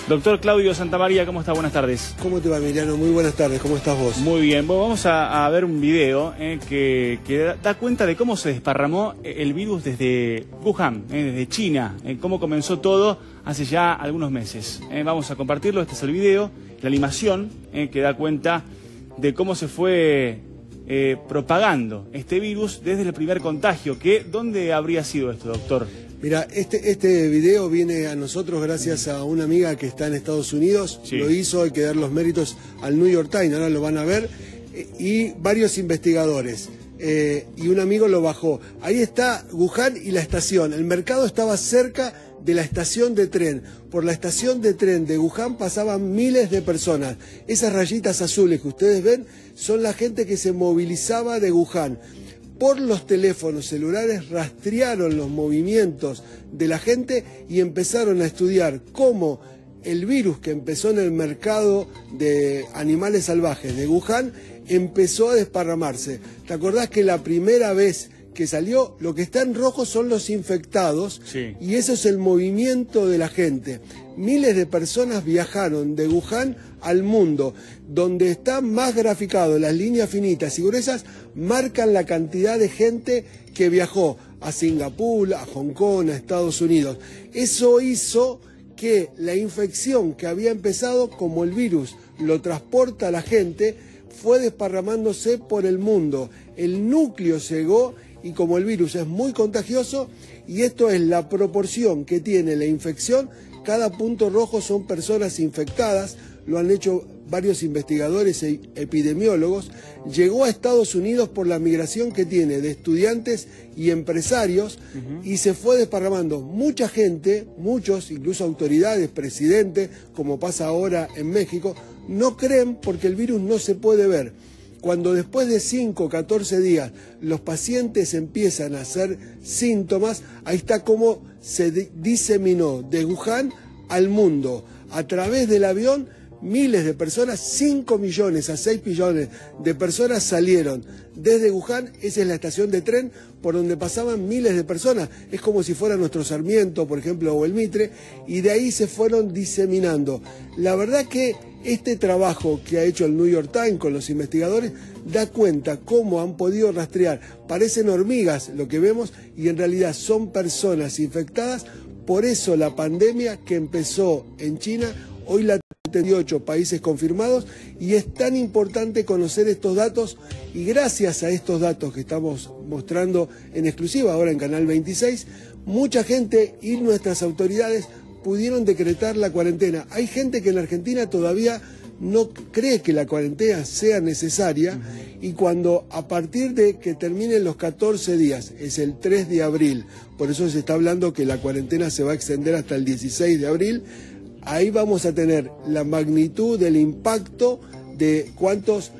Doctor Claudio Santamaría, ¿cómo está? Buenas tardes. ¿Cómo te va, Emiliano? Muy buenas tardes, ¿cómo estás vos? Muy bien, bueno, vamos a ver un video que da cuenta de cómo se desparramó el virus desde Wuhan, desde China, cómo comenzó todo hace ya algunos meses. Vamos a compartirlo, este es el video, la animación que da cuenta de cómo se fue propagando este virus desde el primer contagio. ¿Dónde habría sido esto, doctor? Mira, este video viene a nosotros gracias a una amiga que está en Estados Unidos. Sí. Lo hizo, hay que dar los méritos al New York Times, ahora lo van a ver, y varios investigadores. Y un amigo lo bajó. Ahí está Wuhan y la estación. El mercado estaba cerca de la estación de tren. Por la estación de tren de Wuhan pasaban miles de personas. Esas rayitas azules que ustedes ven son la gente que se movilizaba de Wuhan. Por los teléfonos celulares rastrearon los movimientos de la gente y empezaron a estudiar cómo el virus que empezó en el mercado de animales salvajes de Wuhan empezó a desparramarse. ¿Te acordás que la primera vez que salió, lo que está en rojo son los infectados? Sí. Y eso es el movimiento de la gente? Miles de personas viajaron de Wuhan al mundo. Donde están más graficados las líneas finitas y gruesas marcan la cantidad de gente que viajó a Singapur, a Hong Kong, a Estados Unidos. Eso hizo que la infección que había empezado, como el virus lo transporta a la gente, fue desparramándose por el mundo. El núcleo llegó y como el virus es muy contagioso, y esto es la proporción que tiene la infección, cada punto rojo son personas infectadas, lo han hecho varios investigadores e epidemiólogos, llegó a Estados Unidos por la migración que tiene de estudiantes y empresarios, y se fue desparramando. Mucha gente, muchos, incluso autoridades, presidentes, como pasa ahora en México, no creen porque el virus no se puede ver. Cuando después de 5 o 14 días los pacientes empiezan a hacer síntomas, ahí está cómo se diseminó de Wuhan al mundo. A través del avión, miles de personas, 5 millones a 6 millones de personas salieron desde Wuhan. Esa es la estación de tren por donde pasaban miles de personas. Es como si fuera nuestro Sarmiento, por ejemplo, o el Mitre, y de ahí se fueron diseminando. La verdad que este trabajo que ha hecho el New York Times con los investigadores da cuenta cómo han podido rastrear. Parecen hormigas lo que vemos y en realidad son personas infectadas. Por eso la pandemia que empezó en China, hoy la 78 países confirmados, y es tan importante conocer estos datos, y gracias a estos datos que estamos mostrando en exclusiva ahora en Canal 26, mucha gente y nuestras autoridades pudieron decretar la cuarentena. Hay gente que en Argentina todavía no cree que la cuarentena sea necesaria, y cuando a partir de que terminen los 14 días, es el 3 de abril, por eso se está hablando que la cuarentena se va a extender hasta el 16 de abril, ahí vamos a tener la magnitud del impacto de cuántos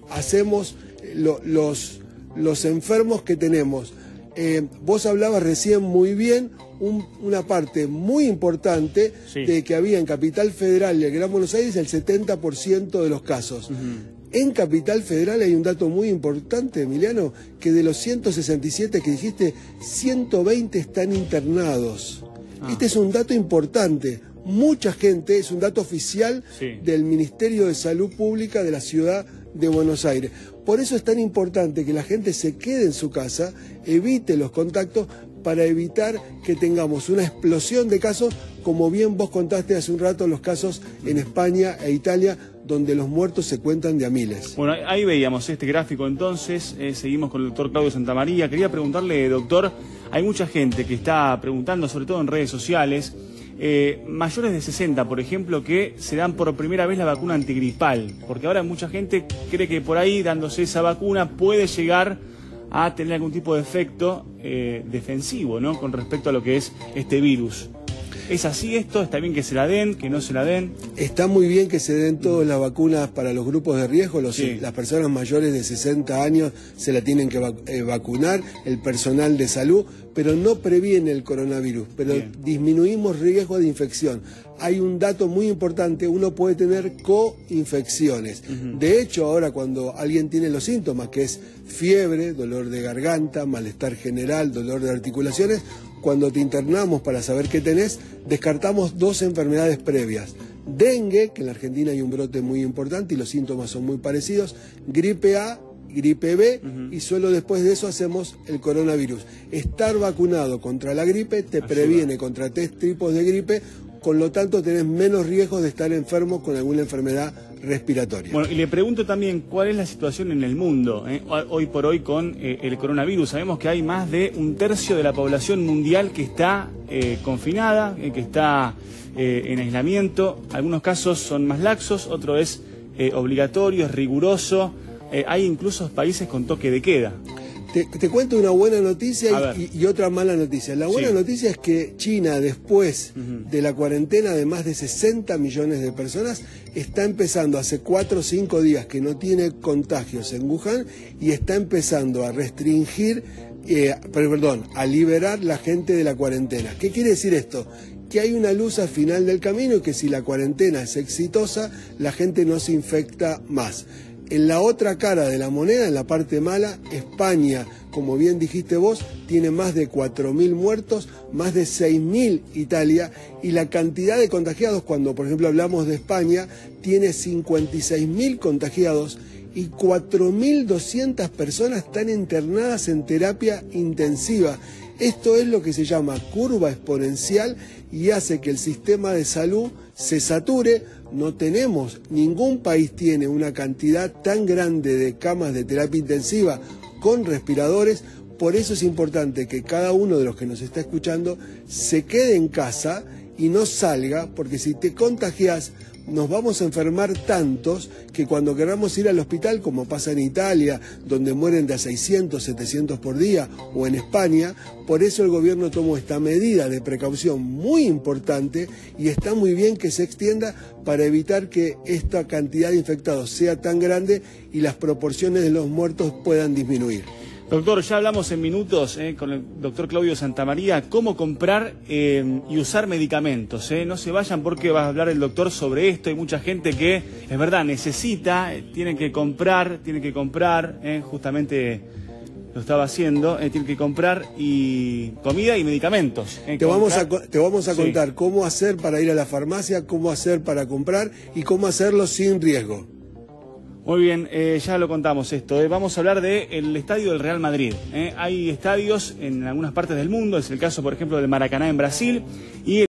hacemos los enfermos que tenemos. Vos hablabas recién muy bien, una parte muy importante, sí, de que había en Capital Federal y el Gran Buenos Aires el 70% de los casos. En Capital Federal hay un dato muy importante, Emiliano, que de los 167 que dijiste, 120 están internados. Este es un dato importante. Mucha gente, es un dato oficial, sí, del Ministerio de Salud Pública de la Ciudad de Buenos Aires. Por eso es tan importante que la gente se quede en su casa, evite los contactos, para evitar que tengamos una explosión de casos, como bien vos contaste hace un rato los casos en España e Italia, donde los muertos se cuentan de a miles. Bueno, ahí veíamos este gráfico entonces, seguimos con el doctor Claudio Santamaría. Quería preguntarle, doctor, hay mucha gente que está preguntando, sobre todo en redes sociales, mayores de 60, por ejemplo, que se dan por primera vez la vacuna antigripal, porque ahora mucha gente cree que por ahí, dándose esa vacuna, puede llegar a tener algún tipo de efecto defensivo, ¿no?, con respecto a lo que es este virus. ¿Es así esto? ¿Está bien que se la den, que no se la den? Está muy bien que se den todas las vacunas para los grupos de riesgo. Sí. Las personas mayores de 60 años se la tienen que vacunar, el personal de salud, pero no previene el coronavirus, pero bien, disminuimos riesgo de infección. Hay un dato muy importante, uno puede tener coinfecciones. De hecho, ahora cuando alguien tiene los síntomas, que es fiebre, dolor de garganta, malestar general, dolor de articulaciones, cuando te internamos para saber qué tenés, descartamos 2 enfermedades previas. Dengue, que en la Argentina hay un brote muy importante y los síntomas son muy parecidos, gripe A, gripe B, y solo después de eso hacemos el coronavirus. Estar vacunado contra la gripe te previene contra 3 tipos de gripe, con lo tanto tenés menos riesgo de estar enfermo con alguna enfermedad respiratoria. Bueno, y le pregunto también cuál es la situación en el mundo, hoy por hoy con el coronavirus. Sabemos que hay más de 1/3 de la población mundial que está confinada, que está en aislamiento. Algunos casos son más laxos, otro es obligatorio, es riguroso. Hay incluso países con toque de queda. Te cuento una buena noticia y otra mala noticia. La buena noticia es que China, después de la cuarentena de más de 60 millones de personas, está empezando hace 4 o 5 días que no tiene contagios en Wuhan y está empezando a restringir, a liberar la gente de la cuarentena. ¿Qué quiere decir esto? Que hay una luz al final del camino y que si la cuarentena es exitosa, la gente no se infecta más. En la otra cara de la moneda, en la parte mala, España, como bien dijiste vos, tiene más de 4.000 muertos, más de 6.000 Italia, y la cantidad de contagiados, cuando por ejemplo hablamos de España, tiene 56.000 contagiados y 4.200 personas están internadas en terapia intensiva. Esto es lo que se llama curva exponencial y hace que el sistema de salud se sature. No tenemos, ningún país tiene una cantidad tan grande de camas de terapia intensiva con respiradores. Por eso es importante que cada uno de los que nos está escuchando se quede en casa y no salga, porque si te contagias nos vamos a enfermar tantos que cuando queramos ir al hospital, como pasa en Italia, donde mueren de a 600, 700 por día, o en España, por eso el gobierno tomó esta medida de precaución muy importante y está muy bien que se extienda para evitar que esta cantidad de infectados sea tan grande y las proporciones de los muertos puedan disminuir. Doctor, ya hablamos en minutos con el doctor Claudio Santamaría cómo comprar y usar medicamentos. No se vayan porque va a hablar el doctor sobre esto. Hay mucha gente que, es verdad, necesita, tiene que comprar, justamente lo estaba haciendo, tiene que comprar y comida y medicamentos. Te vamos a contar cómo hacer para ir a la farmacia, cómo hacer para comprar y cómo hacerlo sin riesgo. Muy bien, ya lo contamos esto. Vamos a hablar del estadio del Real Madrid. Hay estadios en algunas partes del mundo, es el caso, por ejemplo, del Maracaná en Brasil y